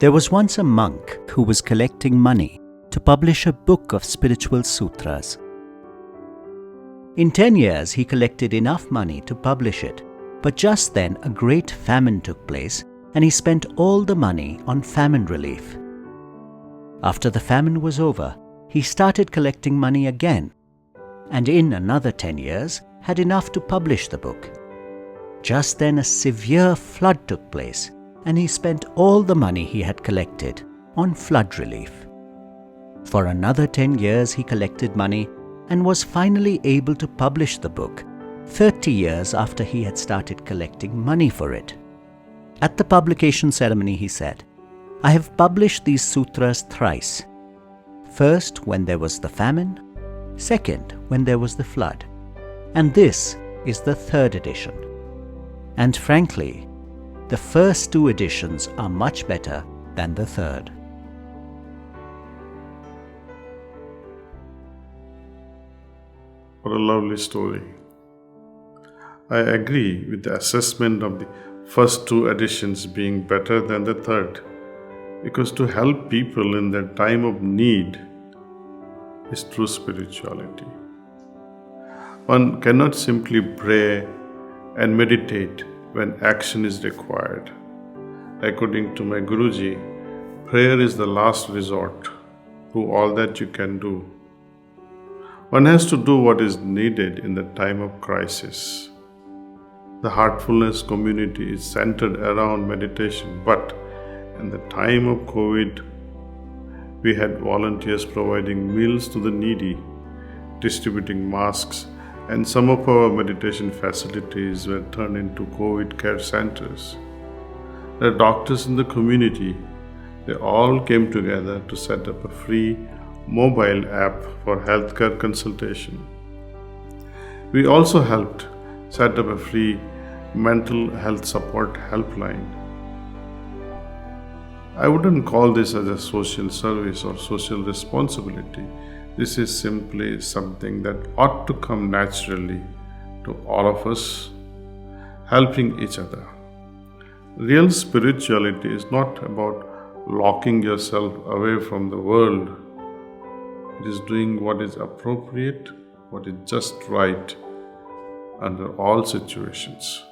There was once a monk who was collecting money to publish a book of spiritual sutras. In 10 years, he collected enough money to publish it, but just then a great famine took place and he spent all the money on famine relief. After the famine was over, he started collecting money again, and in another 10 years had enough to publish the book. Just then a severe flood took place, and he spent all the money he had collected on flood relief. For another 10 years he collected money and was finally able to publish the book 30 years after he had started collecting money for it. At the publication ceremony he said, "I have published these sutras thrice. First when there was the famine, second when there was the flood, and this is the third edition. And frankly, the first two editions are much better than the third." What a lovely story. I agree with the assessment of the first two editions being better than the third, because to help people in their time of need is true spirituality. One cannot simply pray and meditate when action is required. According to my Guruji, prayer is the last resort. Do all that you can do. One has to do what is needed in the time of crisis. The Heartfulness community is centered around meditation, but in the time of COVID, we had volunteers providing meals to the needy, distributing masks, and some of our meditation facilities were turned into COVID care centers. The doctors in the community, they all came together to set up a free mobile app for healthcare consultation. We also helped set up a free mental health support helpline. I wouldn't call this as a social service or social responsibility. This is simply something that ought to come naturally to all of us, helping each other. Real spirituality is not about locking yourself away from the world. It is doing what is appropriate, what is just right under all situations.